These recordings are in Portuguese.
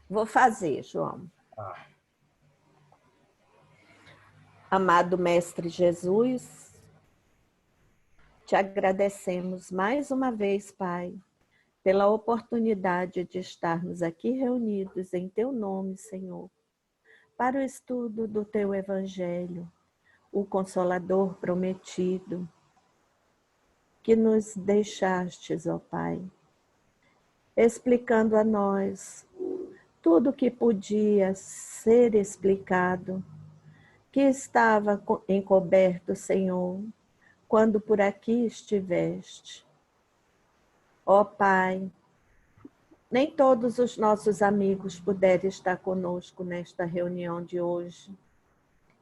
Vou fazer, João. Ah, Amado Mestre Jesus, te agradecemos mais uma vez, Pai, pela oportunidade de estarmos aqui reunidos em Teu nome, Senhor, para o estudo do Teu Evangelho, o Consolador prometido, que nos deixastes, ó Pai, explicando a nós tudo o que podia ser explicado, que estava encoberto, Senhor, quando por aqui estiveste. Ó Pai, nem todos os nossos amigos puderam estar conosco nesta reunião de hoje,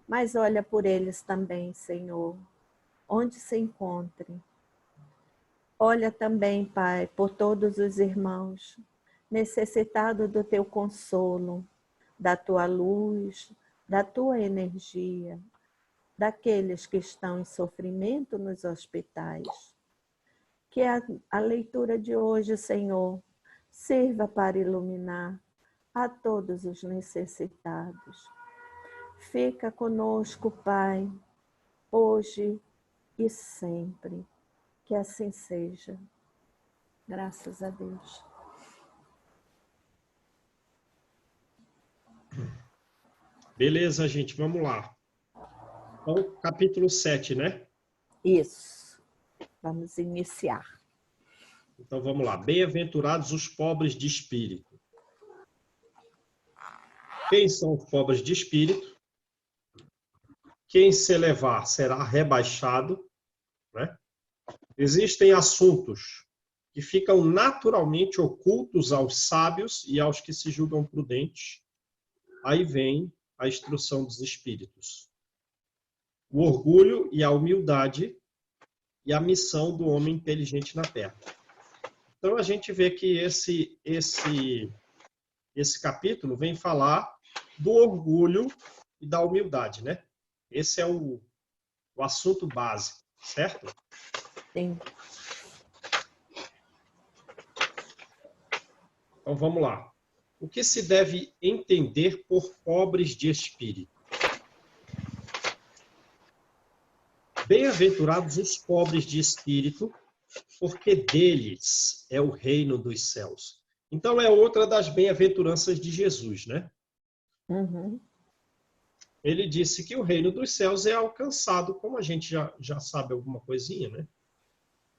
mas olha por eles também, Senhor, onde se encontrem. Olha também, Pai, por todos os irmãos necessitados do Teu consolo, da Tua luz, da Tua energia, daqueles que estão em sofrimento nos hospitais. Que a leitura de hoje, Senhor, sirva para iluminar a todos os necessitados. Fica conosco, Pai, hoje e sempre. Que assim seja. Graças a Deus. beleza, gente, vamos lá. Então, capítulo 7, né? Isso. Vamos iniciar. Então, vamos lá. Bem-aventurados os pobres de espírito. Quem são os pobres de espírito? Quem se elevar será rebaixado, né? Existem assuntos que ficam naturalmente ocultos aos sábios e aos que se julgam prudentes. Aí vem a instrução dos espíritos. O orgulho e a humildade e a missão do homem inteligente na Terra. Então, a gente vê que esse capítulo vem falar do orgulho e da humildade, né? Esse é o assunto base, certo? Sim. Então, vamos lá. O que se deve entender por pobres de espírito? Bem-aventurados os pobres de espírito, porque deles é o reino dos céus. Então, é outra das bem-aventuranças de Jesus, né? Uhum. Ele disse que o reino dos céus é alcançado, como a gente já sabe alguma coisinha, né?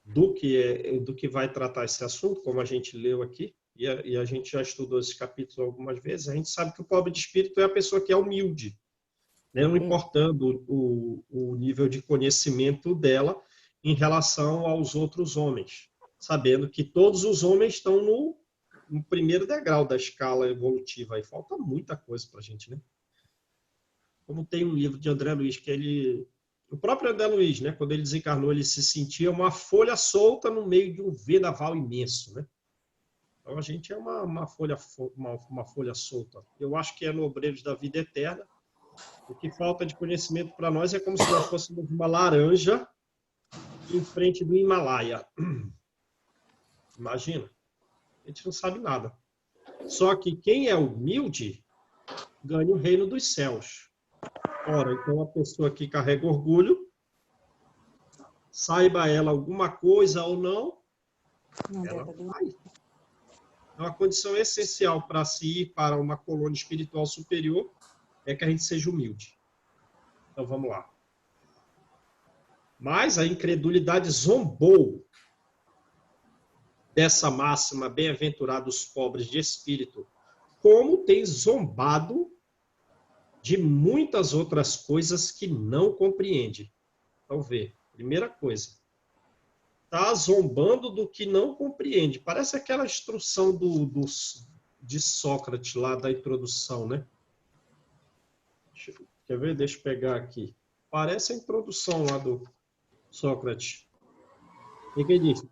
Do que vai tratar esse assunto, como a gente leu aqui, e a gente já estudou esse capítulo algumas vezes, a gente sabe que o pobre de espírito é a pessoa que é humilde, né? Não importando o nível de conhecimento dela em relação aos outros homens, sabendo que todos os homens estão no primeiro degrau da escala evolutiva, e falta muita coisa para a gente, né? Como tem um livro de André Luiz, o próprio André Luiz, né, quando ele desencarnou, ele se sentia uma folha solta no meio de um vendaval imenso, né? Então a gente é uma folha solta. Eu acho que é no Obreiros da Vida Eterna. O que falta de conhecimento para nós é como se nós fôssemos uma laranja em frente do Himalaia. Imagina, a gente não sabe nada. Só que quem é humilde ganha o reino dos céus. Ora, então a pessoa que carrega orgulho, saiba ela alguma coisa ou não, ela vai. Então, a condição essencial para se ir para uma colônia espiritual superior é que a gente seja humilde. Então, vamos lá. Mas a incredulidade zombou dessa máxima, bem-aventurados pobres de espírito, como tem zombado de muitas outras coisas que não compreende. Então, vê, primeira coisa, está zombando do que não compreende. Parece aquela instrução de Sócrates lá da introdução, né? Quer ver? Deixa eu pegar aqui. Parece a introdução lá do Sócrates. O que ele diz?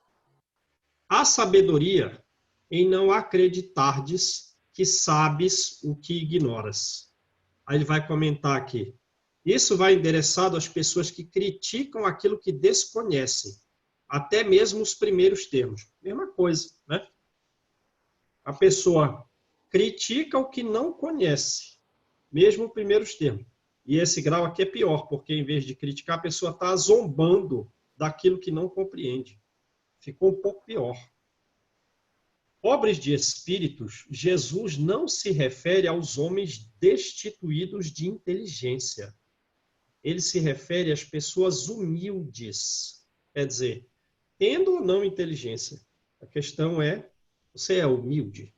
Há sabedoria em não acreditardes que sabes o que ignoras. Aí ele vai comentar aqui. Isso vai endereçado às pessoas que criticam aquilo que desconhecem, até mesmo os primeiros termos. Mesma coisa, né? A pessoa critica o que não conhece, mesmo os primeiros termos. E esse grau aqui é pior, porque em vez de criticar, a pessoa está zombando daquilo que não compreende. Ficou um pouco pior. Pobres de espíritos, Jesus não se refere aos homens destituídos de inteligência. Ele se refere às pessoas humildes. Quer dizer, tendo ou não inteligência. A questão é, você é humilde?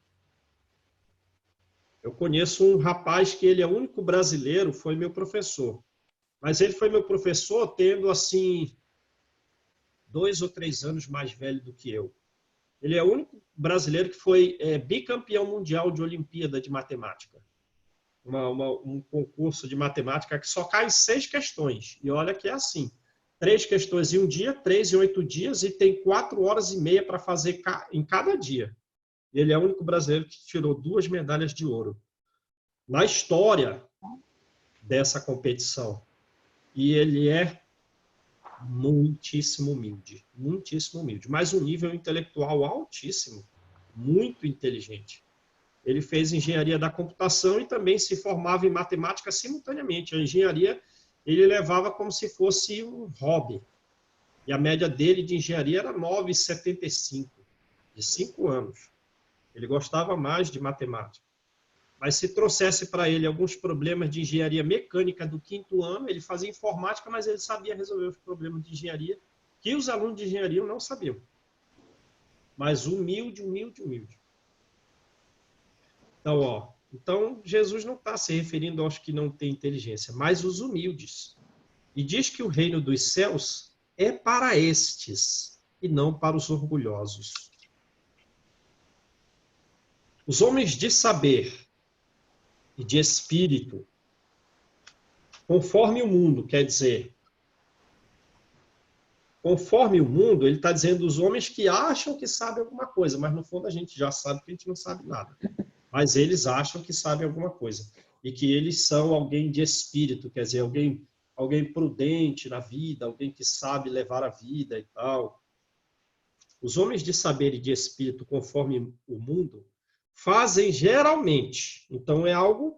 Eu conheço um rapaz que ele é o único brasileiro, foi meu professor. Mas ele foi meu professor tendo, assim, 2 ou 3 anos mais velho do que eu. Ele é o único brasileiro que foi bicampeão mundial de Olimpíada de Matemática. Um concurso de matemática que só cai em 6 questões. E olha que é assim. 3 questões em um dia, 3 em 8 dias, e tem 4 horas e meia para fazer em cada dia. Ele é o único brasileiro que tirou 2 medalhas de ouro na história dessa competição. E ele é muitíssimo humilde, mas um nível intelectual altíssimo, muito inteligente. Ele fez engenharia da computação e também se formava em matemática simultaneamente. A engenharia ele levava como se fosse um hobby. E a média dele de engenharia era 9,75, de 5 anos. Ele gostava mais de matemática. Mas se trouxesse para ele alguns problemas de engenharia mecânica do 5º ano, ele fazia informática, mas ele sabia resolver os problemas de engenharia que os alunos de engenharia não sabiam. Mas humilde. Então, Jesus não está se referindo aos que não têm inteligência, mas os humildes. E diz que o reino dos céus é para estes, e não para os orgulhosos. Os homens de saber e de espírito, conforme o mundo, quer dizer, conforme o mundo, ele está dizendo os homens que acham que sabem alguma coisa, mas no fundo a gente já sabe que a gente não sabe nada. Mas eles acham que sabem alguma coisa. E que eles são alguém de espírito, quer dizer, alguém prudente na vida, alguém que sabe levar a vida e tal. Os homens de saber e de espírito, conforme o mundo, fazem geralmente. Então é algo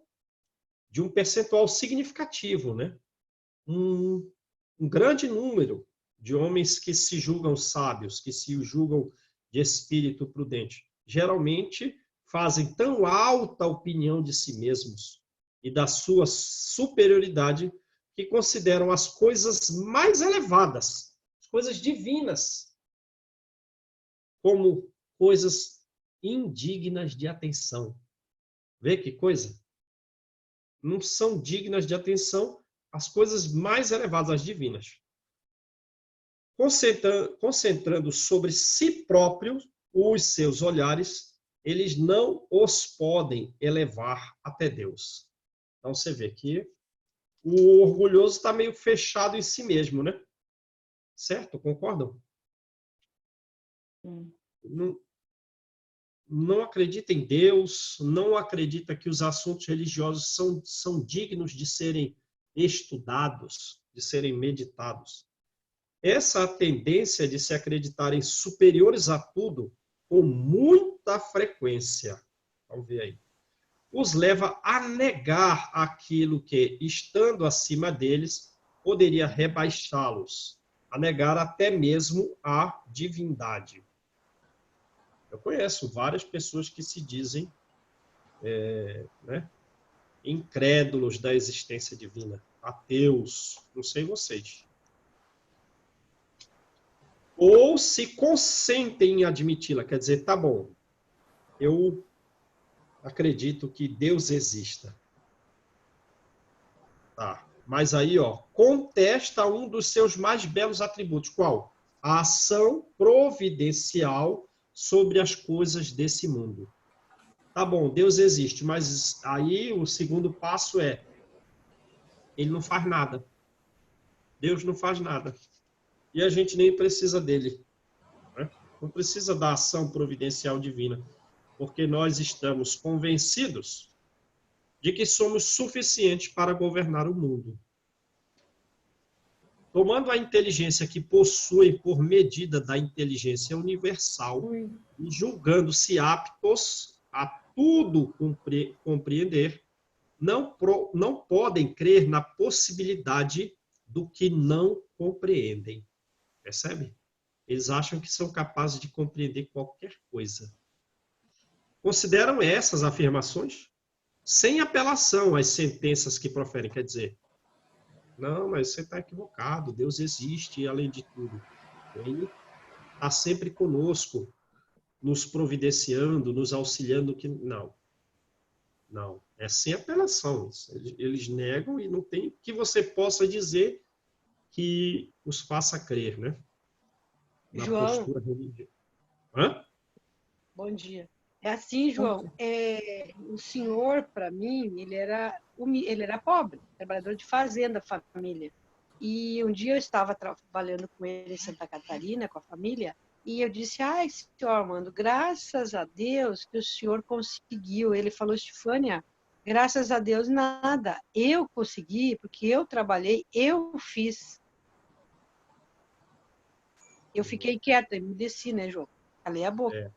de um percentual significativo, né? Um grande número de homens que se julgam sábios, que se julgam de espírito prudente, geralmente fazem tão alta opinião de si mesmos e da sua superioridade que consideram as coisas mais elevadas, as coisas divinas, como coisas indignas de atenção. Vê que coisa? Não são dignas de atenção as coisas mais elevadas, as divinas. Concentrando sobre si próprios os seus olhares, eles não os podem elevar até Deus. Então você vê que o orgulhoso está meio fechado em si mesmo, né? Certo? Concordam? Não acredita em Deus, não acredita que os assuntos religiosos são dignos de serem estudados, de serem meditados. Essa tendência de se acreditarem superiores a tudo, com muita frequência, vamos ver aí, os leva a negar aquilo que, estando acima deles, poderia rebaixá-los, a negar até mesmo a divindade. Eu conheço várias pessoas que se dizem incrédulos da existência divina, ateus, não sei vocês. Ou se consentem em admiti-la, quer dizer, tá bom, eu acredito que Deus exista. Tá. Mas aí, contesta um dos seus mais belos atributos. Qual? A ação providencial sobre as coisas desse mundo. Tá bom, Deus existe, mas aí o segundo passo é, ele não faz nada. Deus não faz nada. E a gente nem precisa dele. Né? Não precisa da ação providencial divina, porque nós estamos convencidos de que somos suficientes para governar o mundo. Tomando a inteligência que possuem por medida da inteligência universal e julgando-se aptos a tudo compreender, não podem crer na possibilidade do que não compreendem. Percebe? Eles acham que são capazes de compreender qualquer coisa. Consideram essas afirmações sem apelação às sentenças que proferem. Quer dizer, não, mas você está equivocado, Deus existe e, além de tudo, Ele está sempre conosco, nos providenciando, nos auxiliando. Não, é sem apelação. Eles negam e não tem que você possa dizer que os faça crer, né? Na João, postura religiosa. Hã? bom dia. É assim, João, o senhor, para mim, ele era pobre, trabalhador de fazenda, família. E um dia eu estava trabalhando com ele em Santa Catarina, com a família, e eu disse, ai, senhor Armando, graças a Deus que o senhor conseguiu. Ele falou, Estefânia, graças a Deus nada, eu consegui, porque eu trabalhei, eu fiz. Eu fiquei quieta, emudeci, né, João? Calei a boca.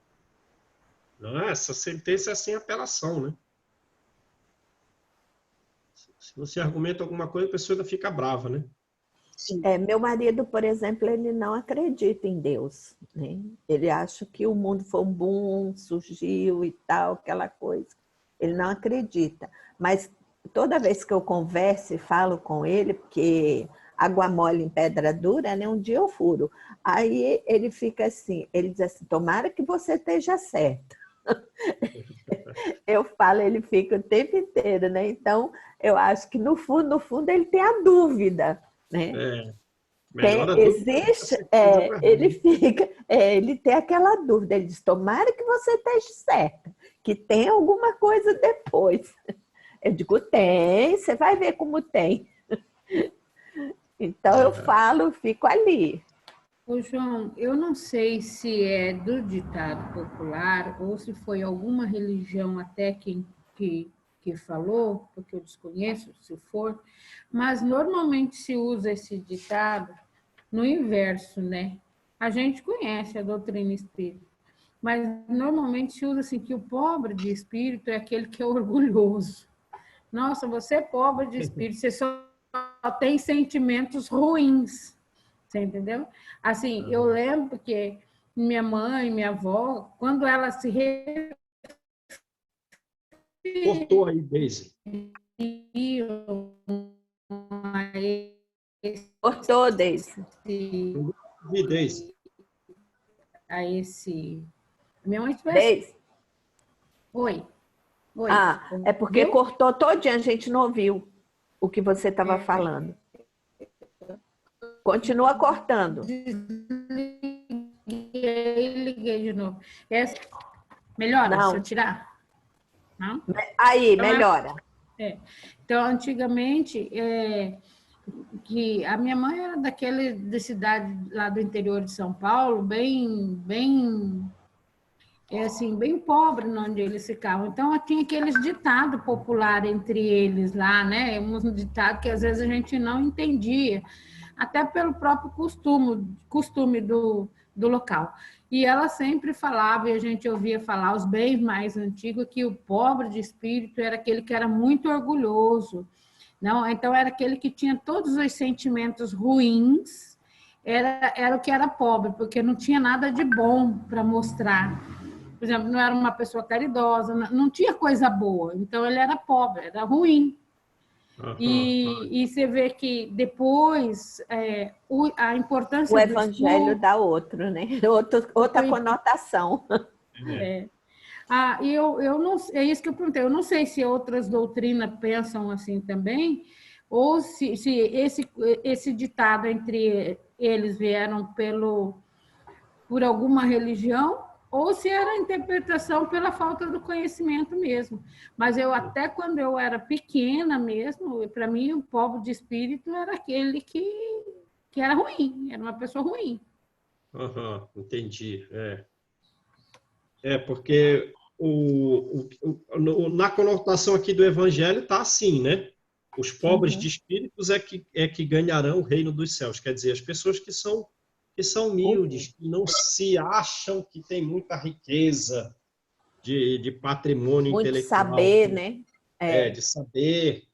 Não, essa sentença é sem apelação, né? Se você argumenta alguma coisa, a pessoa ainda fica brava, né? Sim. Meu marido, por exemplo, ele não acredita em Deus, né? Ele acha que o mundo foi um boom, surgiu e tal, aquela coisa. Ele não acredita. Mas toda vez que eu converso e falo com ele, porque água mole em pedra dura, né? Um dia eu furo. Aí ele fica assim, ele diz assim, tomara que você esteja certo. Eu falo, ele fica o tempo inteiro, né? Então, eu acho que no fundo, ele tem a dúvida, né? Melhor a Existe, ele tem aquela dúvida, ele diz, tomara que você esteja certa, que tem alguma coisa depois. Eu digo, tem, você vai ver como tem. Então, eu falo, fico ali. Ô, João, eu não sei se é do ditado popular ou se foi alguma religião até que falou, porque eu desconheço se for, mas normalmente se usa esse ditado no inverso, né? A gente conhece a doutrina espírita, mas normalmente se usa assim que o pobre de espírito é aquele que é orgulhoso. Nossa, você é pobre de espírito, você só tem sentimentos ruins. Você entendeu? Assim, eu lembro que minha mãe, minha avó, quando ela se Cortou aí, Deise. Cortou, Deise. A esse... Minha mãe tivesse... Deise. Oi. É porque cortou todinho, a gente não ouviu o que você estava falando. Continua cortando. Liguei de novo. Melhora Não. se eu tirar? Não? Aí, então, melhora. Então, antigamente, que a minha mãe era da cidade lá do interior de São Paulo, bem pobre onde eles ficavam. Então, tinha aqueles ditados populares entre eles lá, né? Um ditado que às vezes a gente não entendia, até pelo próprio costume do local. E ela sempre falava, e a gente ouvia falar, os bem mais antigos, que o pobre de espírito era aquele que era muito orgulhoso, não? Então, era aquele que tinha todos os sentimentos ruins, era o que era pobre, porque não tinha nada de bom para mostrar. Por exemplo, não era uma pessoa caridosa, não tinha coisa boa, então ele era pobre, era ruim. E você vê que depois a importância o evangelho dá outro, né? Outra conotação. E eu não, é isso que eu perguntei. Eu não sei se outras doutrinas pensam assim também, ou se esse ditado entre eles vieram por alguma religião, ou se era a interpretação pela falta do conhecimento mesmo. Mas até quando eu era pequena mesmo, para mim, o pobre de espírito era aquele que era ruim, era uma pessoa ruim. Entendi. Porque na conotação aqui do evangelho está assim, né? Os pobres de espíritos é que ganharão o reino dos céus. Quer dizer, as pessoas que são humildes, que não se acham que têm muita riqueza, de patrimônio Muito intelectual. saber, né? De saber,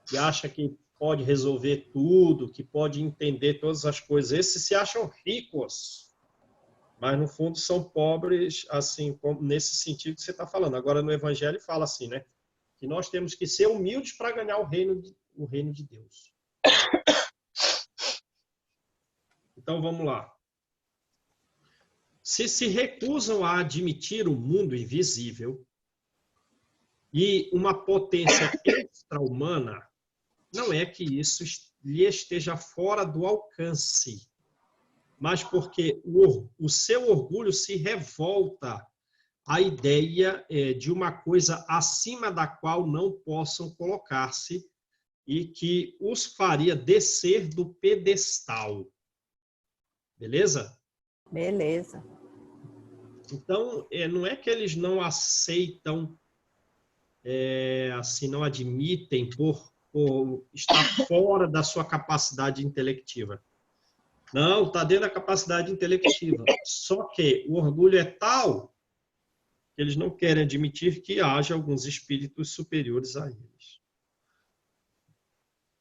que acha que pode resolver tudo, que pode entender todas as coisas. Esses se acham ricos, mas no fundo são pobres, assim, como nesse sentido que você está falando. Agora no Evangelho fala assim, né? Que nós temos que ser humildes para ganhar o reino de Deus. Então vamos lá. Se recusam a admitir o mundo invisível e uma potência extra-humana, não é que isso lhe esteja fora do alcance, mas porque o seu orgulho se revolta à ideia de uma coisa acima da qual não possam colocar-se e que os faria descer do pedestal. Beleza? Beleza. Então, não é que eles não aceitam, assim, não admitem por estar fora da sua capacidade intelectiva. Não, está dentro da capacidade intelectiva. Só que o orgulho é tal que eles não querem admitir que haja alguns espíritos superiores a eles.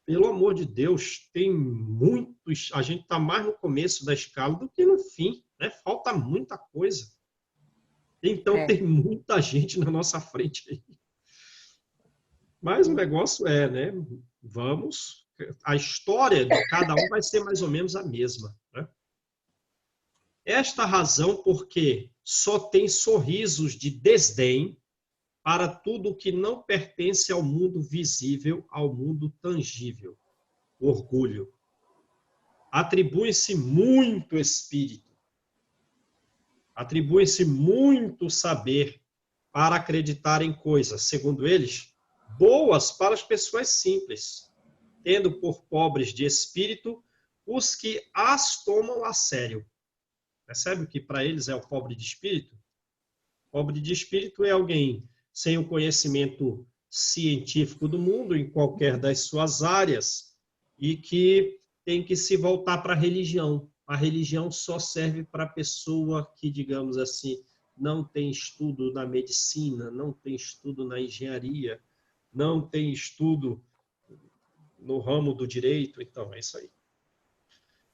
Pelo amor de Deus, tem muitos... A gente está mais no começo da escala do que no fim, né? Falta muita coisa. Então, tem muita gente na nossa frente aí. Mas o negócio né? Vamos... A história de cada um vai ser mais ou menos a mesma, né? Esta razão porque só tem sorrisos de desdém para tudo que não pertence ao mundo visível, ao mundo tangível. Orgulho. Atribui-se muito espírito. Atribui-se muito saber para acreditar em coisas, segundo eles, boas para as pessoas simples, tendo por pobres de espírito os que as tomam a sério. Percebe o que para eles é o pobre de espírito? Pobre de espírito é alguém sem o conhecimento científico do mundo, em qualquer das suas áreas, e que tem que se voltar para a religião. A religião só serve para a pessoa que, digamos assim, não tem estudo na medicina, não tem estudo na engenharia, não tem estudo no ramo do direito. Então, é isso aí.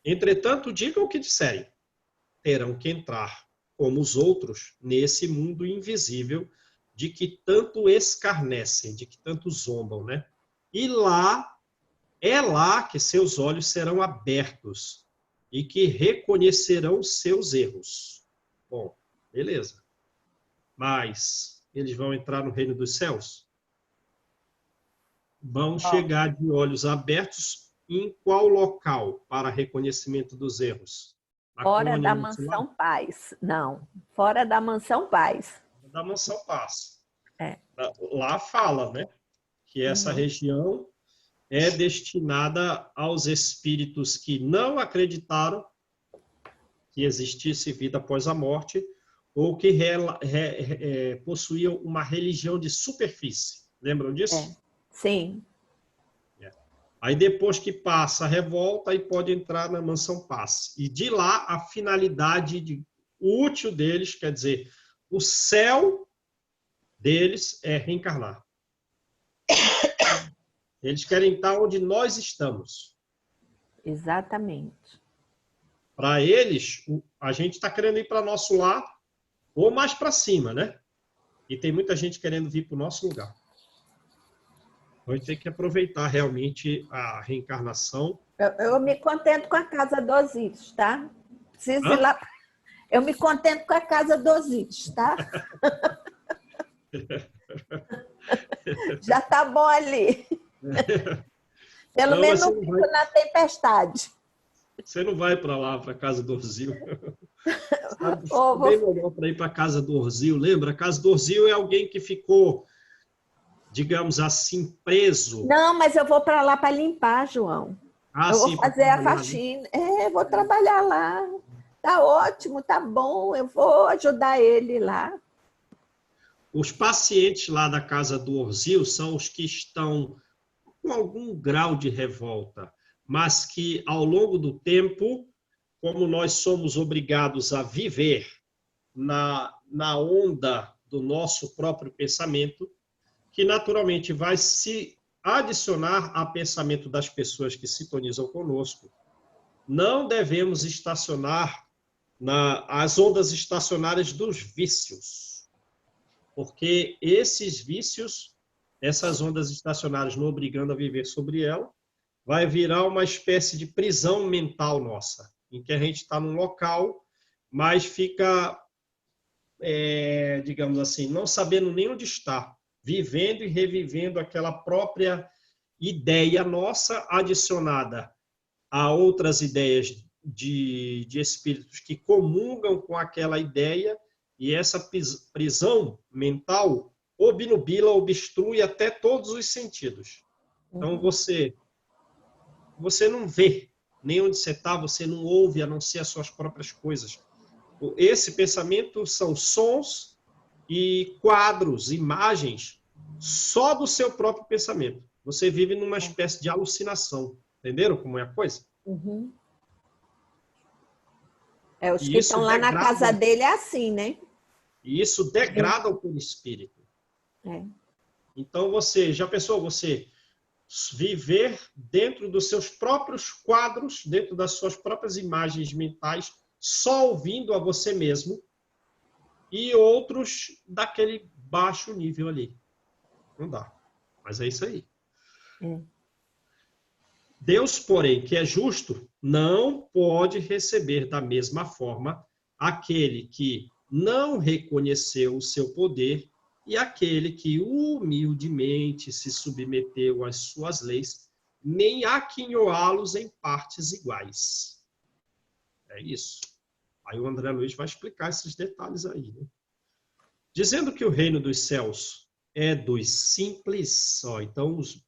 Entretanto, digam o que disserem. Terão que entrar, como os outros, nesse mundo invisível de que tanto escarnecem, de que tanto zombam, né? E é lá que seus olhos serão abertos e que reconhecerão seus erros. Bom, beleza. Mas eles vão entrar no reino dos céus? Vão chegar de olhos abertos em qual local para reconhecimento dos erros? Fora da mansão Paz. Não, fora da mansão Paz. Da mansão Paz. Lá fala, né? Que essa região é destinada aos espíritos que não acreditaram que existisse vida após a morte ou que possuíam uma religião de superfície. Lembram disso? Sim. Aí depois que passa a revolta, aí pode entrar na mansão Paz. E de lá a finalidade útil deles, quer dizer, o céu deles é reencarnar. Eles querem estar onde nós estamos. Exatamente. Para eles, a gente está querendo ir para nosso lar ou mais para cima, né? E tem muita gente querendo vir para o nosso lugar. Vai ter que aproveitar realmente a reencarnação. Eu me contento com a casa dos Íris, tá? Preciso ir lá. Eu me contento com a casa dos Íris, tá? Já tá bom ali. Pelo menos não fico na tempestade. Você não vai para lá, para a casa do Orzil. Bem melhor para ir para a casa do Orzil. Lembra? A casa do Orzil é alguém que ficou, digamos assim, preso. Não, mas eu vou para lá para limpar, João. Eu vou fazer a faxina. Vou trabalhar lá. Tá ótimo, tá bom. Eu vou ajudar ele lá. Os pacientes lá da casa do Orzil são os que estão com algum grau de revolta, mas que, ao longo do tempo, como nós somos obrigados a viver na onda do nosso próprio pensamento, que naturalmente vai se adicionar ao pensamento das pessoas que sintonizam conosco. Não devemos estacionar as ondas estacionárias dos vícios, porque esses vícios, essas ondas estacionárias não obrigando a viver sobre ela, vai virar uma espécie de prisão mental nossa, em que a gente está num local, mas fica, digamos assim, não sabendo nem onde está, vivendo e revivendo aquela própria ideia nossa adicionada a outras ideias de espíritos que comungam com aquela ideia, e essa prisão mental obnubila, obstrui até todos os sentidos. Então, você não vê nem onde você está, você não ouve, a não ser as suas próprias coisas. Esse pensamento são sons e quadros, imagens, só do seu próprio pensamento. Você vive numa espécie de alucinação. Entenderam como é a coisa? Uhum. Os que estão lá na casa dele é assim, né? E isso degrada o perispírito. Então, você já pensou você viver dentro dos seus próprios quadros, dentro das suas próprias imagens mentais, só ouvindo a você mesmo, e outros daquele baixo nível ali? Não dá. Mas é isso aí. Deus, porém, que é justo, não pode receber da mesma forma aquele que não reconheceu o seu poder e aquele que humildemente se submeteu às suas leis, nem aquinhoá-los em partes iguais. É isso. Aí o André Luiz vai explicar esses detalhes aí, né? Dizendo que o reino dos céus é dos simples, então os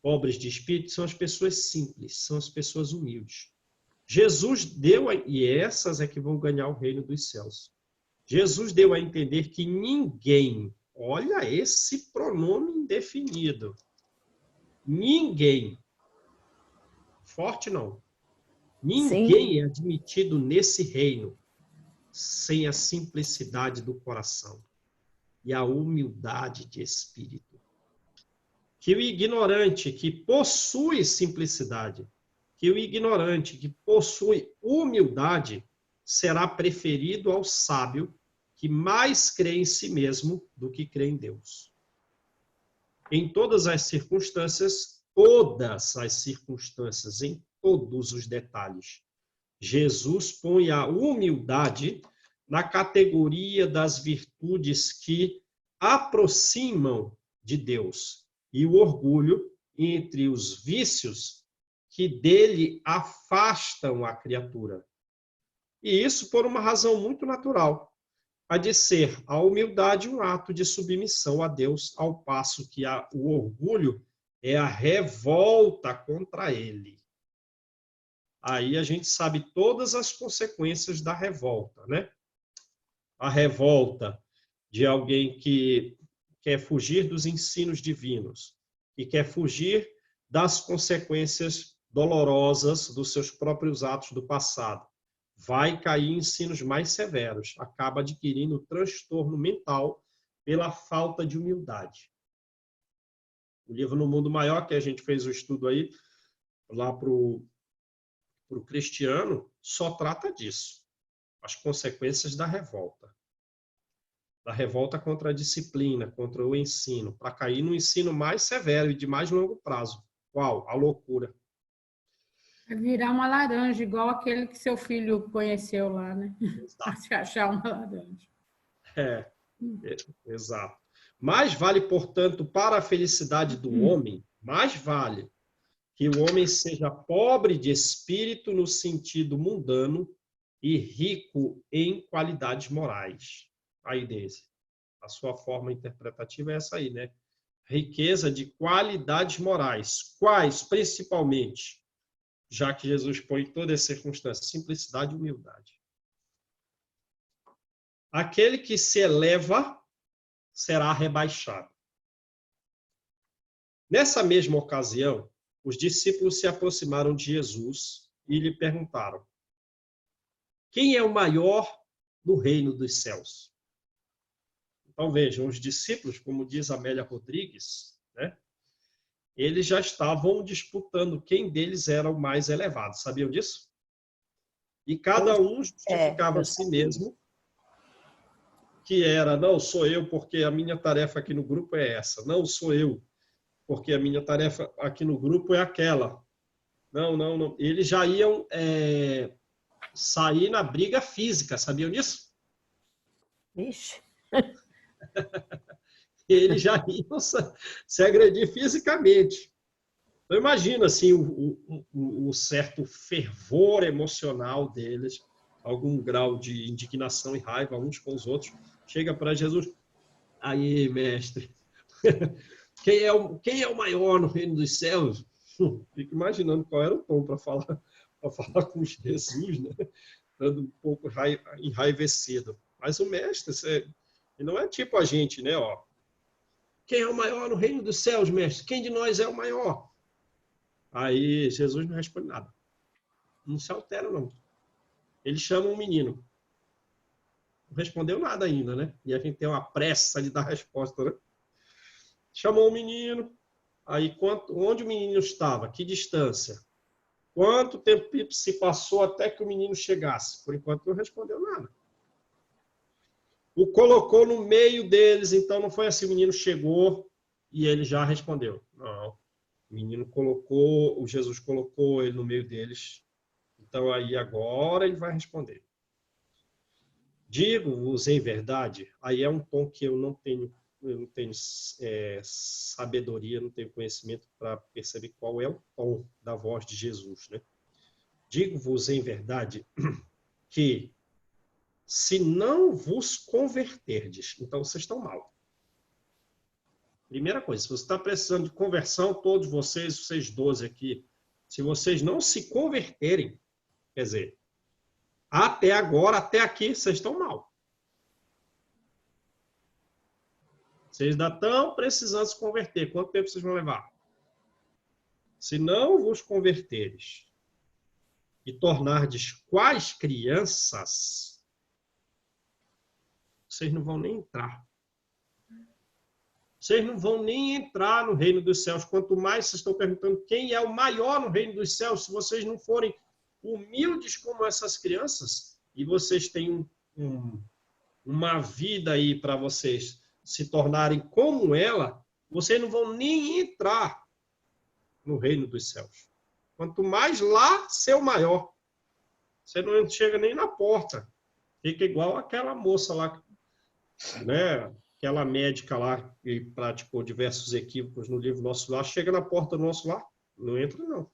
pobres de espírito são as pessoas simples, são as pessoas humildes. Jesus deu, e essas é que vão ganhar o reino dos céus. Jesus deu a entender que ninguém, olha esse pronome indefinido, ninguém, forte não, ninguém é admitido nesse reino sem a simplicidade do coração e a humildade de espírito. Que o ignorante que possui simplicidade, que o ignorante que possui humildade, será preferido ao sábio que mais crê em si mesmo do que crê em Deus. Em todas as circunstâncias, em todos os detalhes, Jesus põe a humildade na categoria das virtudes que aproximam de Deus e o orgulho entre os vícios que dele afastam a criatura. E isso por uma razão muito natural, a de ser a humildade um ato de submissão a Deus, ao passo que o orgulho é a revolta contra ele. Aí a gente sabe todas as consequências da revolta, né? A revolta de alguém que quer fugir dos ensinos divinos, que quer fugir das consequências dolorosas dos seus próprios atos do passado. Vai cair em ensinos mais severos, acaba adquirindo transtorno mental pela falta de humildade. O livro No Mundo Maior, que a gente fez o estudo aí, lá para o cristiano, só trata disso. As consequências da revolta. Da revolta contra a disciplina, contra o ensino, para cair no ensino mais severo e de mais longo prazo. Qual? A loucura. É virar uma laranja, igual aquele que seu filho conheceu lá, né? Se achar uma laranja. Exato. Mais vale, portanto, para a felicidade do homem, mais vale que o homem seja pobre de espírito no sentido mundano e rico em qualidades morais. Aí, Deise, a sua forma interpretativa é essa aí, né? Riqueza de qualidades morais. Quais, principalmente? Já que Jesus põe em todas as circunstâncias, simplicidade e humildade. Aquele que se eleva será rebaixado. Nessa mesma ocasião, os discípulos se aproximaram de Jesus e lhe perguntaram: quem é o maior no reino dos céus? Então, vejam, os discípulos, como diz Amélia Rodrigues, né, eles já estavam disputando quem deles era o mais elevado. Sabiam disso? E cada um justificava a si mesmo que era, não, sou eu porque a minha tarefa aqui no grupo é essa. Não, sou eu porque a minha tarefa aqui no grupo é aquela. Não, não, não. Eles já iam sair na briga física, sabiam disso? Vixe. Eles já iam se agredir fisicamente. Então, imagina assim, o certo fervor emocional deles, algum grau de indignação e raiva uns com os outros, chega para Jesus. Aí, mestre, quem é o maior no reino dos céus? Fico imaginando qual era o tom para falar com Jesus, né? Dando um pouco enraivecido. Mas o mestre, ele não é tipo a gente, né? Ó, quem é o maior no reino dos céus, mestre? Quem de nós é o maior? Aí Jesus não responde nada. Não se altera, não. Ele chama um menino. Não respondeu nada ainda, né? E a gente tem uma pressa de dar resposta, né? Chamou o menino. Aí, onde o menino estava? Que distância? Quanto tempo se passou até que o menino chegasse? Por enquanto não respondeu nada. O colocou no meio deles, então não foi assim, o menino chegou e ele já respondeu. Não. O menino colocou, o Jesus colocou ele no meio deles. Então aí agora ele vai responder. Digo-vos em verdade, aí é um tom que eu não tenho sabedoria, não tenho conhecimento para perceber qual é o tom da voz de Jesus, né? Digo-vos em verdade que se não vos converterdes, então vocês estão mal. Primeira coisa, se você está precisando de conversão, todos vocês 12 aqui, se vocês não se converterem, quer dizer, até agora, até aqui, vocês estão mal. Vocês ainda estão precisando se converter. Quanto tempo vocês vão levar? Se não vos converteres e tornardes quais crianças, vocês não vão nem entrar. Vocês não vão nem entrar no reino dos céus. Quanto mais vocês estão perguntando quem é o maior no reino dos céus, se vocês não forem humildes como essas crianças, e vocês têm uma vida aí para vocês se tornarem como ela, vocês não vão nem entrar no reino dos céus. Quanto mais lá, ser o maior. Você não chega nem na porta. Fica igual aquela moça lá, né? Aquela médica lá que praticou diversos equívocos no livro Nosso Lar, chega na porta do nosso lar, não entra não.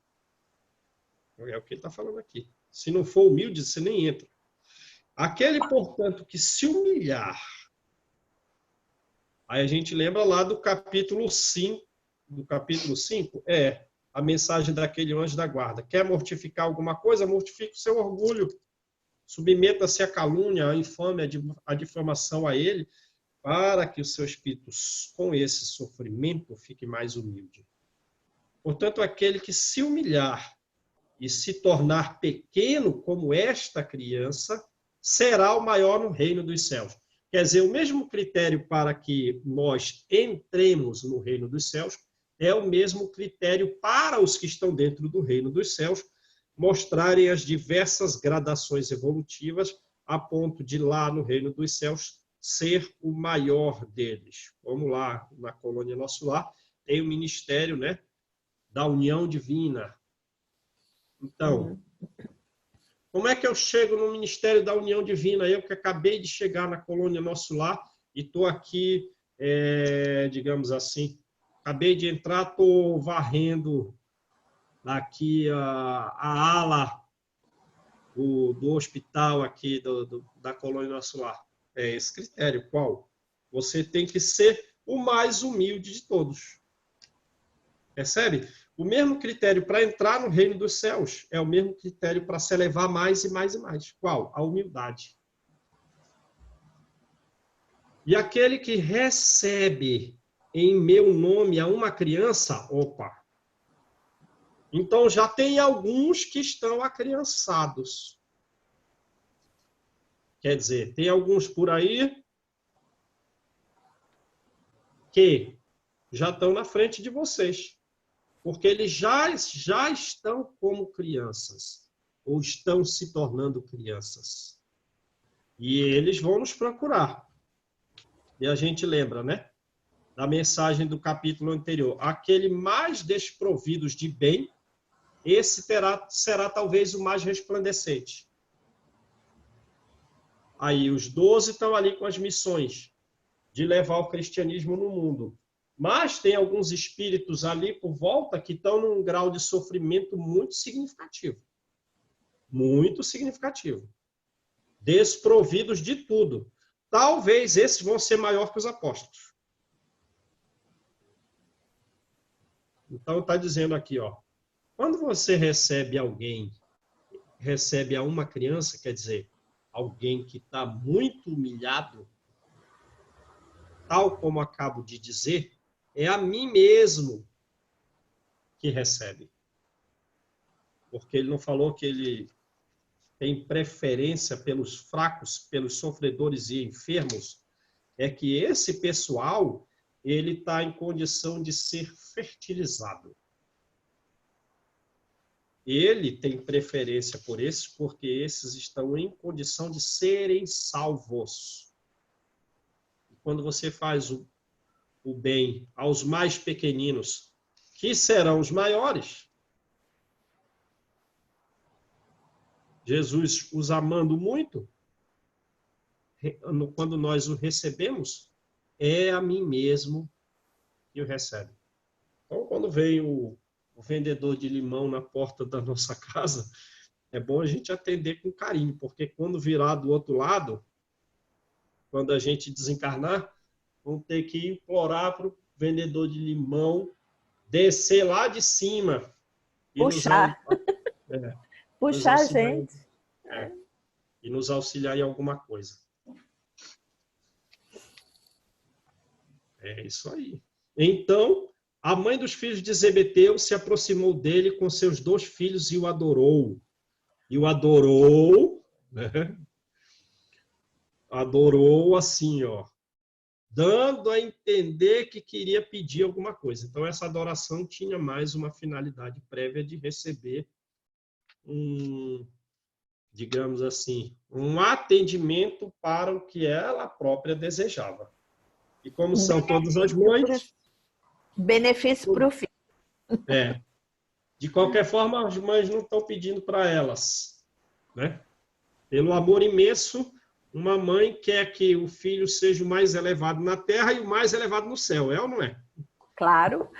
É o que ele está falando aqui. Se não for humilde, você nem entra. Aquele, portanto, que se humilhar. Aí a gente lembra lá do capítulo 5, a mensagem daquele anjo da guarda. Quer mortificar alguma coisa? Mortifique o seu orgulho. Submeta-se à calúnia, à infâmia, à difamação a ele, para que o seu espírito, com esse sofrimento, fique mais humilde. Portanto, aquele que se humilhar e se tornar pequeno como esta criança, será o maior no reino dos céus. Quer dizer, o mesmo critério para que nós entremos no reino dos céus é o mesmo critério para os que estão dentro do reino dos céus mostrarem as diversas gradações evolutivas a ponto de lá no reino dos céus ser o maior deles. Vamos lá, na colônia Nosso Lar, tem o ministério, né, da união divina. Então, como é que eu chego no ministério da união divina? Eu que acabei de chegar na colônia Nosso Lar e estou aqui, digamos assim, acabei de entrar, estou varrendo aqui a ala do hospital aqui da colônia Nosso Lar. É esse critério. Qual? Você tem que ser o mais humilde de todos. Percebe? O mesmo critério para entrar no reino dos céus é o mesmo critério para se elevar mais e mais e mais. Qual? A humildade. E aquele que recebe em meu nome a uma criança, opa! Então já tem alguns que estão acriançados. Quer dizer, tem alguns por aí que já estão na frente de vocês, porque eles já estão como crianças, ou estão se tornando crianças. E eles vão nos procurar. E a gente lembra, né? Da mensagem do capítulo anterior. Aquele mais desprovidos de bem, esse será talvez o mais resplandecente. Aí os 12 estão ali com as missões de levar o cristianismo no mundo. Mas tem alguns espíritos ali por volta que estão num grau de sofrimento muito significativo. Muito significativo. Desprovidos de tudo. Talvez esses vão ser maior que os apóstolos. Então está dizendo aqui, ó, quando você recebe alguém, recebe a uma criança, quer dizer, alguém que está muito humilhado, tal como acabo de dizer, é a mim mesmo que recebe. Porque ele não falou que ele tem preferência pelos fracos, pelos sofredores e enfermos, é que esse pessoal, ele está em condição de ser fertilizado. Ele tem preferência por esses, porque esses estão em condição de serem salvos. E quando você faz o bem aos mais pequeninos, que serão os maiores, Jesus os amando muito, quando nós o recebemos, é a mim mesmo que o recebe. Então, quando vem o vendedor de limão na porta da nossa casa, é bom a gente atender com carinho, porque quando virar do outro lado, quando a gente desencarnar, vamos ter que implorar para o vendedor de limão descer lá de cima. E puxar. Puxar a gente. E nos auxiliar em alguma coisa. É isso aí. Então, a mãe dos filhos de Zebedeu se aproximou dele com seus 2 filhos e o adorou. E o adorou, né? Adorou assim, ó, dando a entender que queria pedir alguma coisa. Então, essa adoração tinha mais uma finalidade prévia de receber digamos assim, um atendimento para o que ela própria desejava. E como são todas as mães... Benefício para o filho. De qualquer forma, as mães não estão pedindo para elas, né? Pelo amor imenso, uma mãe quer que o filho seja o mais elevado na terra e o mais elevado no céu, é ou não é? Claro.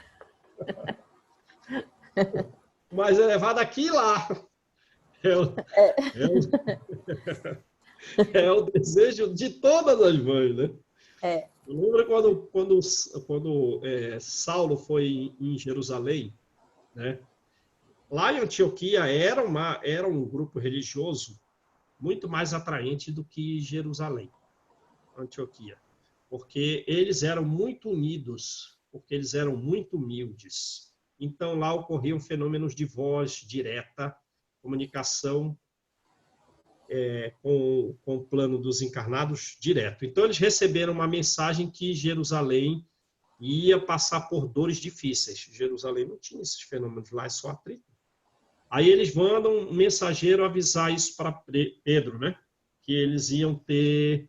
O mais elevado aqui e lá. É o desejo de todas as mães, né? Eu lembro quando Saulo foi em Jerusalém, né? Lá em Antioquia era um grupo religioso muito mais atraente do que Jerusalém, Antioquia, porque eles eram muito unidos, porque eles eram muito humildes. Então lá ocorriam fenômenos de voz direta, comunicação com o plano dos encarnados direto. Então eles receberam uma mensagem que Jerusalém ia passar por dores difíceis. Jerusalém não tinha esses fenômenos lá, é só atrito. Aí eles mandam um mensageiro avisar isso para Pedro, né? Que eles iam ter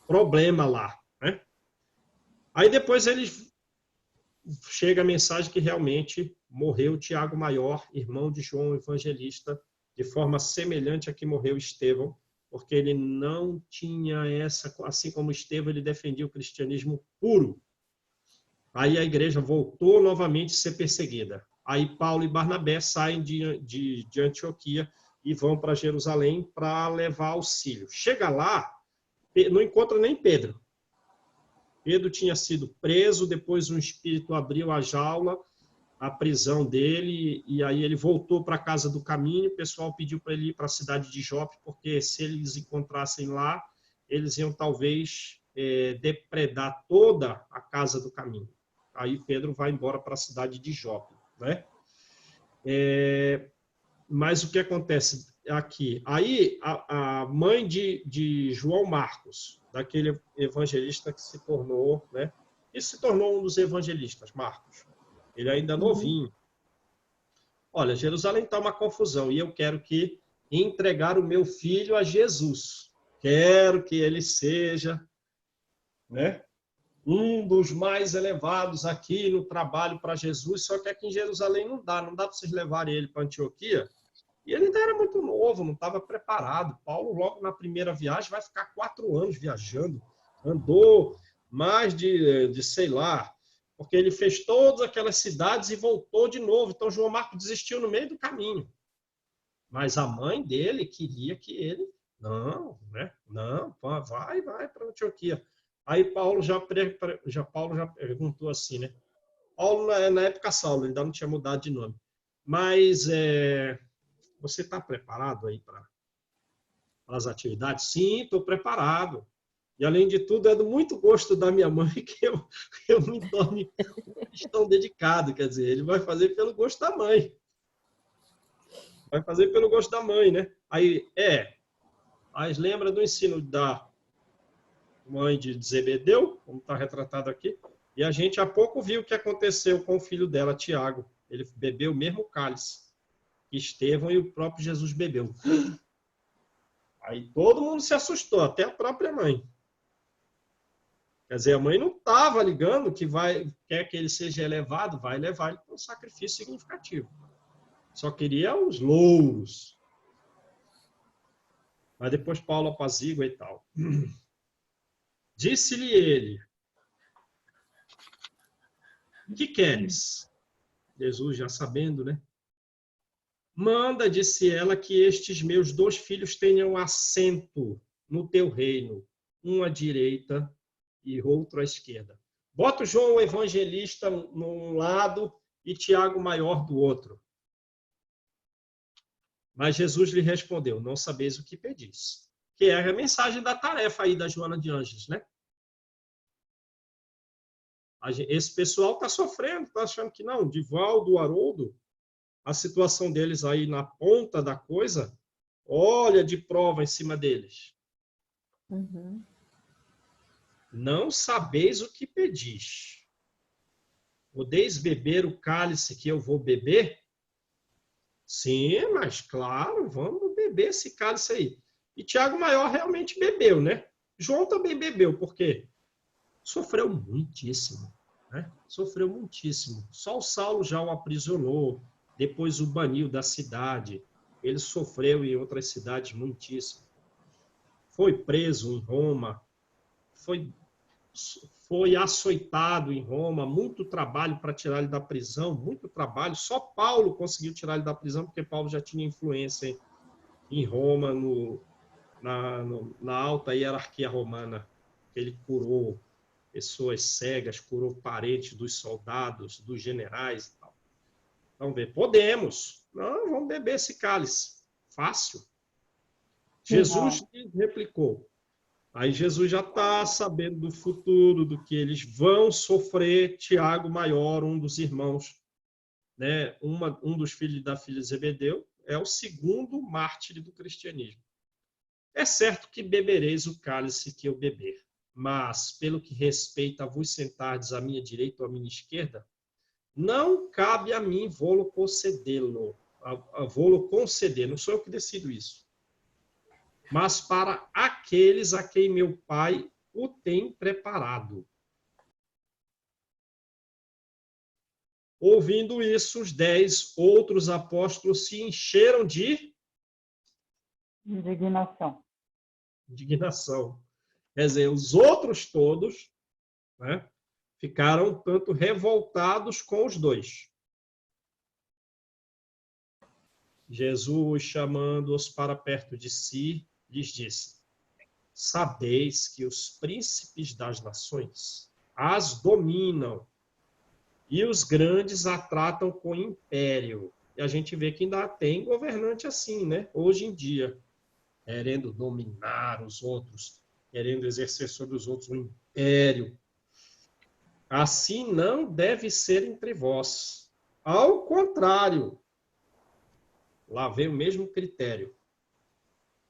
problema lá, né? Aí depois chega a mensagem que realmente morreu Tiago Maior, irmão de João Evangelista, de forma semelhante a que morreu Estevão, porque ele não tinha assim como Estevão, ele defendia o cristianismo puro. Aí a igreja voltou novamente a ser perseguida. Aí Paulo e Barnabé saem de Antioquia e vão para Jerusalém para levar auxílio. Chega lá, não encontra nem Pedro. Pedro tinha sido preso, depois um espírito abriu a jaula, a prisão dele, e aí ele voltou para a casa do caminho. O pessoal pediu para ele ir para a cidade de Jope, porque se eles encontrassem lá, eles iam talvez depredar toda a casa do caminho. Aí Pedro vai embora para a cidade de Jope, né? Mas o que acontece aqui? Aí a mãe de João Marcos, daquele evangelista que se tornou, né, e se tornou um dos evangelistas, Marcos. Ele ainda novinho. Olha, Jerusalém está uma confusão e eu quero entregar o meu filho a Jesus. Quero que ele seja, né, um dos mais elevados aqui no trabalho para Jesus, só que aqui em Jerusalém não dá para vocês levarem ele para Antioquia. E ele ainda era muito novo, não estava preparado. Paulo, logo na primeira viagem, vai ficar 4 anos viajando. Andou mais de sei lá, porque ele fez todas aquelas cidades e voltou de novo. Então, João Marcos desistiu no meio do caminho. Mas a mãe dele queria que ele... Não, né? Não, vai para Antioquia. Aí Paulo já perguntou assim, né? Paulo, na época, Saulo, ainda não tinha mudado de nome. Mas você está preparado aí para as atividades? Sim, estou preparado. E, além de tudo, é do muito gosto da minha mãe que eu me torne um cristão dedicado. Quer dizer, ele vai fazer pelo gosto da mãe. Vai fazer pelo gosto da mãe, né? Aí, mas lembra do ensino da mãe de Zebedeu, como está retratado aqui, e a gente há pouco viu o que aconteceu com o filho dela, Tiago. Ele bebeu o mesmo cálice que Estevão e o próprio Jesus bebeu. Aí todo mundo se assustou, até a própria mãe. Quer dizer, a mãe não estava ligando que quer que ele seja elevado, vai levar ele para um sacrifício significativo. Só queria os louros. Mas depois Paulo apazigua e tal. Disse-lhe ele: que queres? Jesus já sabendo, né? Manda, disse ela, que estes meus 2 filhos tenham assento no teu reino, um à direita e outro à esquerda. Bota o João o evangelista num lado e Tiago maior do outro. Mas Jesus lhe respondeu: não sabeis o que pedis. Que é a mensagem da tarefa aí da Joana de Ângeles, né? Esse pessoal está sofrendo, está achando que não. Divaldo, Haroldo, a situação deles aí na ponta da coisa, olha de prova em cima deles. Uhum. Não sabeis o que pedis. Podeis beber o cálice que eu vou beber? Sim, mas claro, vamos beber esse cálice aí. E Tiago Maior realmente bebeu, né? João também bebeu, porque sofreu muitíssimo, né? Sofreu muitíssimo. Só o Saulo já o aprisionou, depois o baniu da cidade. Ele sofreu em outras cidades muitíssimo. Foi preso em Roma, foi açoitado em Roma, muito trabalho para tirar ele da prisão, muito trabalho. Só Paulo conseguiu tirar ele da prisão, porque Paulo já tinha influência em Roma, na alta hierarquia romana. Ele curou pessoas cegas, curou parentes dos soldados, dos generais e tal. Vamos ver, podemos. Não, vamos beber esse cálice. Fácil. Jesus replicou. Aí Jesus já está sabendo do futuro, do que eles vão sofrer. Tiago Maior, um dos irmãos, né, um dos filhos da filha de Zebedeu, é o segundo mártir do cristianismo. É certo que bebereis o cálice que eu beber, mas, pelo que respeita a vos sentardes à minha direita ou à minha esquerda, não cabe a mim vou-lo concedê-lo, vou-lo conceder, não sou eu que decido isso. Mas para aqueles a quem meu Pai o tem preparado. Ouvindo isso, os 10 outros apóstolos se encheram de indignação. Quer dizer, os outros todos, né, ficaram um tanto revoltados com os 2. Jesus, chamando-os para perto de si, lhes disse: sabeis que os príncipes das nações as dominam e os grandes a tratam com império. E a gente vê que ainda tem governante assim, né? Hoje em dia, querendo dominar os outros, querendo exercer sobre os outros um império. Assim não deve ser entre vós. Ao contrário, lá vem o mesmo critério.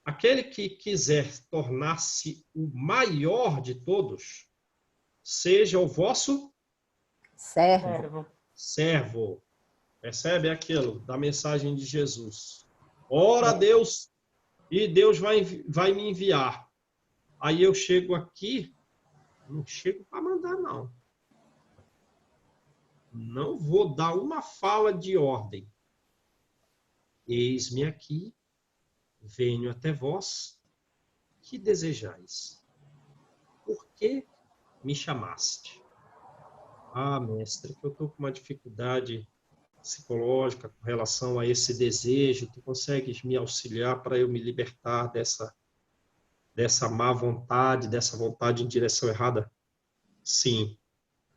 Aquele que quiser tornar-se o maior de todos, seja o vosso Servo. servo. Percebe aquilo da mensagem de Jesus? Ora a Deus e Deus vai me enviar. Aí eu chego aqui, não chego para mandar, não. Não vou dar uma fala de ordem. Eis-me aqui, venho até vós, que desejais? Por que me chamaste? Ah, mestre, que eu estou com uma dificuldade psicológica com relação a esse desejo. Tu consegues me auxiliar para eu me libertar dessa má vontade, dessa vontade em direção errada? Sim,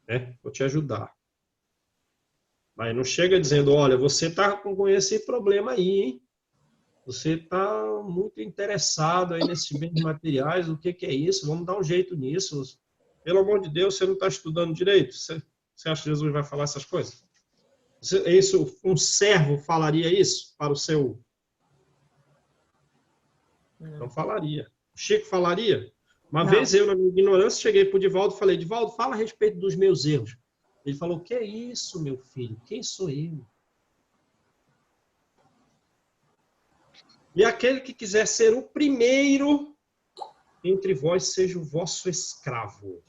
né? Vou te ajudar. Mas não chega dizendo, olha, você está com esse problema aí, hein? Você está muito interessado aí nesses bens materiais, o que é isso? Vamos dar um jeito nisso. Pelo amor de Deus, você não está estudando direito? Você acha que Jesus vai falar essas coisas? Isso, um servo falaria isso para o seu... Não falaria. O Chico falaria? Uma vez eu, na minha ignorância, cheguei para o Divaldo e falei, Divaldo, fala a respeito dos meus erros. Ele falou, que é isso, meu filho? Quem sou eu? E aquele que quiser ser o primeiro entre vós, seja o vosso escravo.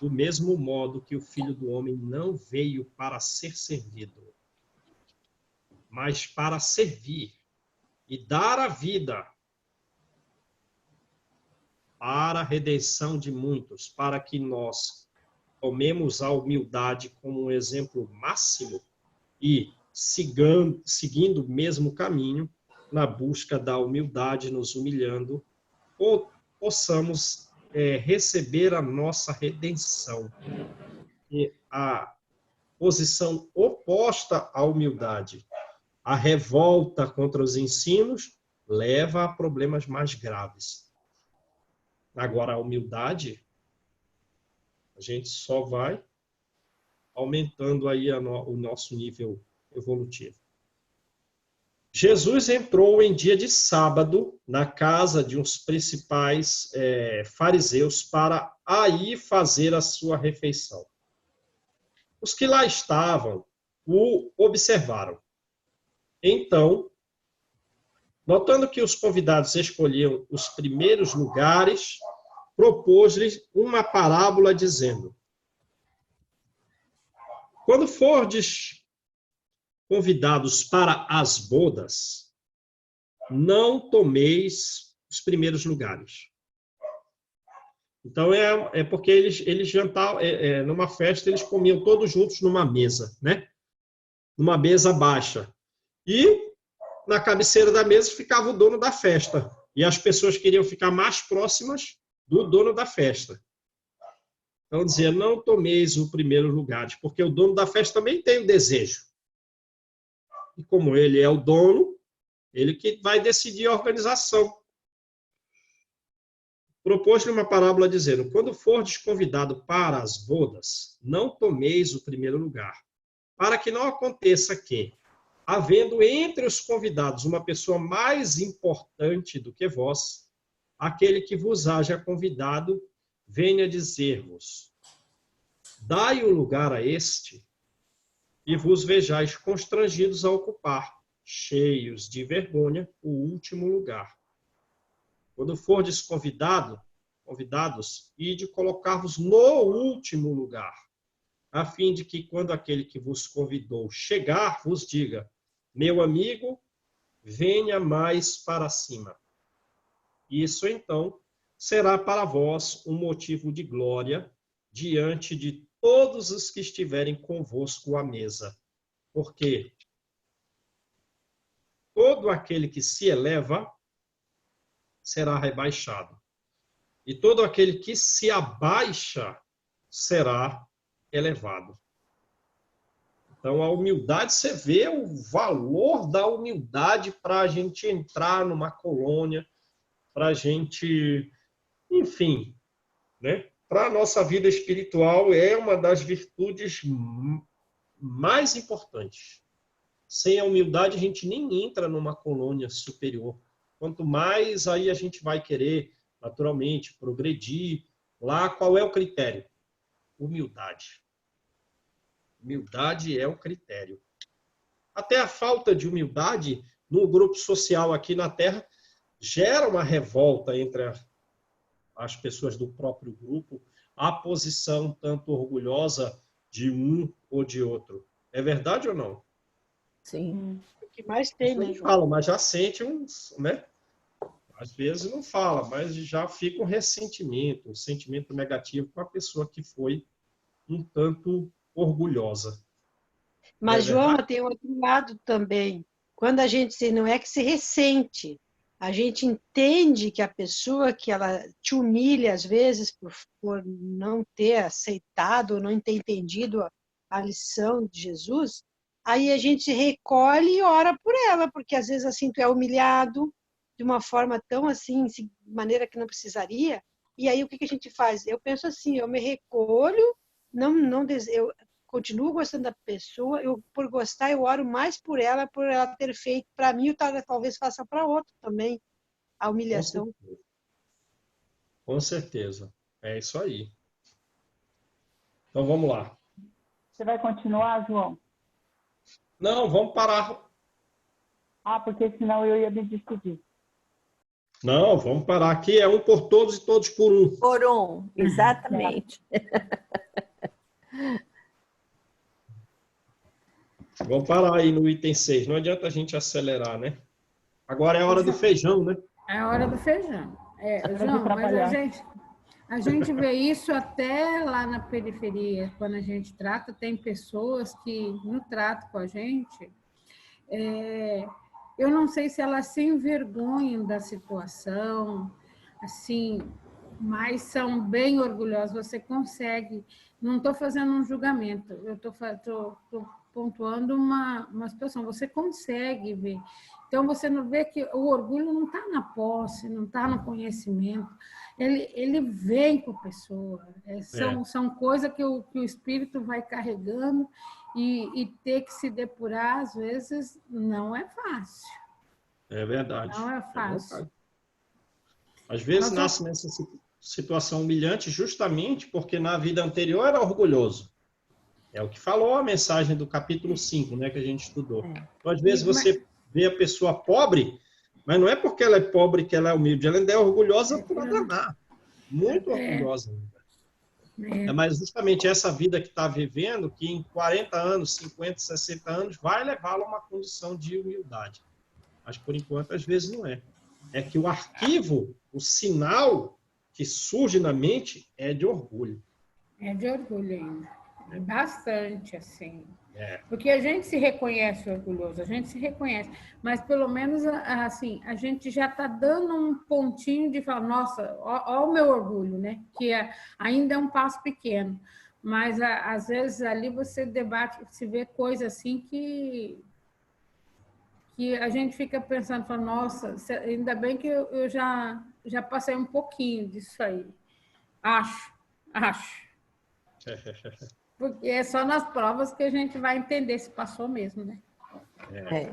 Do mesmo modo que o Filho do Homem não veio para ser servido, mas para servir e dar a vida para a redenção de muitos, para que nós tomemos a humildade como um exemplo máximo e, seguindo o mesmo caminho, na busca da humildade, nos humilhando, possamos receber a nossa redenção. E a posição oposta à humildade, a revolta contra os ensinos, leva a problemas mais graves. Agora, a humildade, a gente só vai aumentando aí o nosso nível evolutivo. Jesus entrou em dia de sábado na casa de uns principais fariseus para aí fazer a sua refeição. Os que lá estavam o observaram. Então, notando que os convidados escolhiam os primeiros lugares, propôs-lhes uma parábola dizendo: quando fordes convidados para as bodas, não tomeis os primeiros lugares. Então, é porque eles jantavam, numa festa, eles comiam todos juntos numa mesa, né? Numa mesa baixa. E na cabeceira da mesa ficava o dono da festa. E as pessoas queriam ficar mais próximas do dono da festa. Então, dizia, não tomeis o primeiro lugar, porque o dono da festa também tem o desejo. E como ele é o dono, ele que vai decidir a organização. Propôs-lhe uma parábola dizendo, quando fordes convidado para as bodas, não tomeis o primeiro lugar, para que não aconteça que, havendo entre os convidados uma pessoa mais importante do que vós, aquele que vos haja convidado, venha dizer-vos, dai o lugar a este, e vos vejais constrangidos a ocupar, cheios de vergonha, o último lugar. Quando fordes convidados, ide colocar-vos no último lugar, a fim de que, quando aquele que vos convidou chegar, vos diga, meu amigo, venha mais para cima. Isso, então, será para vós um motivo de glória diante de todos os que estiverem convosco à mesa. Porque todo aquele que se eleva será rebaixado. E todo aquele que se abaixa será elevado. Então, a humildade, você vê o valor da humildade para a gente entrar numa colônia, para a gente, enfim, né? Para a nossa vida espiritual é uma das virtudes mais importantes. Sem a humildade, a gente nem entra numa colônia superior. Quanto mais aí a gente vai querer, naturalmente, progredir, Lá, qual é o critério? Humildade. Humildade é o critério. Até a falta de humildade no grupo social aqui na Terra gera uma revolta entre as pessoas do próprio grupo, a posição tanto orgulhosa de um ou de outro. É verdade ou não? Sim. O que mais A tem, pessoa né, não João? fala, mas já sente uns, né? Às vezes não fala, mas já fica um ressentimento, um sentimento negativo com a pessoa que foi um tanto orgulhosa. Não é Mas, João, verdade? tem outro lado também. Quando a gente não é que se ressente, a gente entende que a pessoa que ela te humilha, às vezes, por não ter aceitado, não ter entendido a lição de Jesus, aí a gente se recolhe e ora por ela, porque às vezes assim tu é humilhado de uma forma tão assim, de maneira que não precisaria, e aí o que a gente faz? Eu penso assim, eu me recolho, não eu continuo gostando da pessoa, eu por gostar eu oro mais por ela ter feito para mim, talvez faça para outro também a Com humilhação. certeza. Com certeza. É isso aí. Então vamos lá. Você vai continuar, João? Não, vamos parar. Ah, porque senão eu ia me despedir. Não, vamos parar aqui. É um por todos e todos por um. Por um, exatamente. Vamos parar aí no item 6. Não adianta a gente acelerar, né? Agora é a hora do feijão, né? É a hora do feijão. Hora de João, mas trabalhar. a gente vê isso até lá na periferia. Quando a gente trata, tem pessoas que no trato com a gente, eu não sei se elas se envergonham da situação, assim, mas são bem orgulhosas. Você consegue. Não estou fazendo um julgamento, eu estou pontuando uma situação. Você consegue ver. Então, você não vê que o orgulho não está na posse, não está no conhecimento. Ele vem com a pessoa. São coisas que o espírito vai carregando e ter que se depurar, às vezes, não é fácil. É verdade. Não é É fácil. verdade. Às vezes Nós nasce nessa situação humilhante justamente porque na vida anterior era orgulhoso. É o que falou a mensagem do capítulo 5, né, que a gente estudou. Então, às vezes você vê a pessoa pobre, mas não é porque ela é pobre que ela é humilde, ela ainda é orgulhosa para danar. Muito orgulhosa. É, mas justamente essa vida que está vivendo, que em 40 anos, 50, 60 anos, vai levá-la a uma condição de humildade. Mas, por enquanto, às vezes não é. É que o arquivo, o sinal que surge na mente é de orgulho. É de orgulho ainda. Bastante, assim. É. Porque a gente se reconhece orgulhoso, a gente se reconhece. Mas, pelo menos, assim, a gente já está dando um pontinho de falar, nossa, ó o meu orgulho, né? Que ainda é um passo pequeno. Mas, às vezes, ali você debate, se vê coisa assim que a gente fica pensando, fala, nossa, ainda bem que eu já passei um pouquinho disso aí. Acho. Porque é só nas provas que a gente vai entender se passou mesmo, né? É.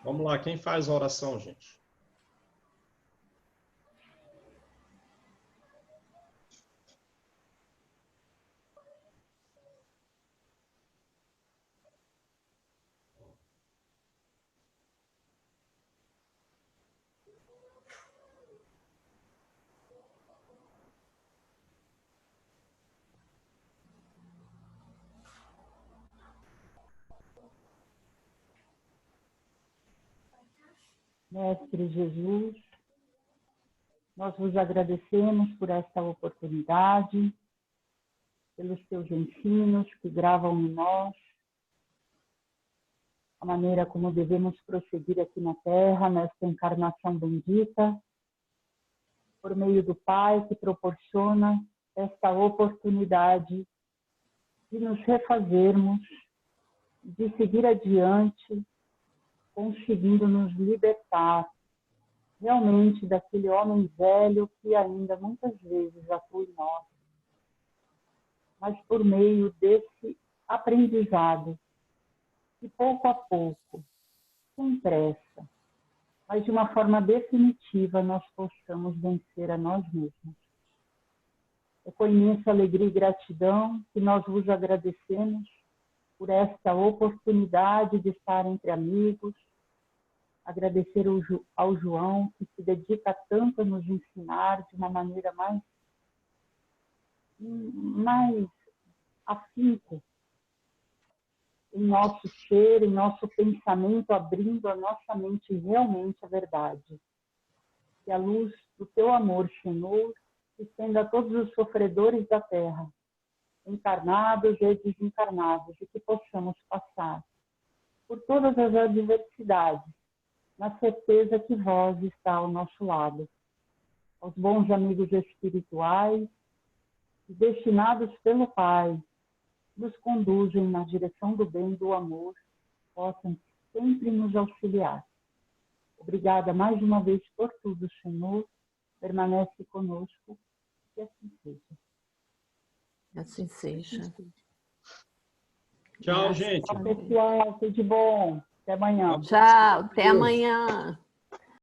Vamos lá, quem faz a oração, gente? Mestre Jesus, nós vos agradecemos por esta oportunidade, pelos teus ensinos que gravam em nós, a maneira como devemos prosseguir aqui na Terra, nesta encarnação bendita, por meio do Pai que proporciona esta oportunidade de nos refazermos, de seguir adiante, conseguindo nos libertar realmente daquele homem velho que ainda muitas vezes atua em nós, mas por meio desse aprendizado, que pouco a pouco, sem pressa, mas de uma forma definitiva nós possamos vencer a nós mesmos. É com imensa alegria e gratidão que nós vos agradecemos por esta oportunidade de estar entre amigos, agradecer ao João, que se dedica tanto a nos ensinar de uma maneira mais afinco em nosso ser, em nosso pensamento, abrindo a nossa mente realmente à verdade. Que a luz do teu amor, Senhor, estenda a todos os sofredores da terra, encarnados e desencarnados, e que possamos passar por todas as adversidades, na certeza que vós está ao nosso lado. Aos bons amigos espirituais, destinados pelo Pai, nos conduzem na direção do bem e do amor, possam sempre nos auxiliar. Obrigada mais uma vez por tudo, Senhor. Permanece conosco, que assim seja. Assim seja. Tchau, gente. Tchau, pessoal. Tudo de bom. Até amanhã. Tchau, até amanhã.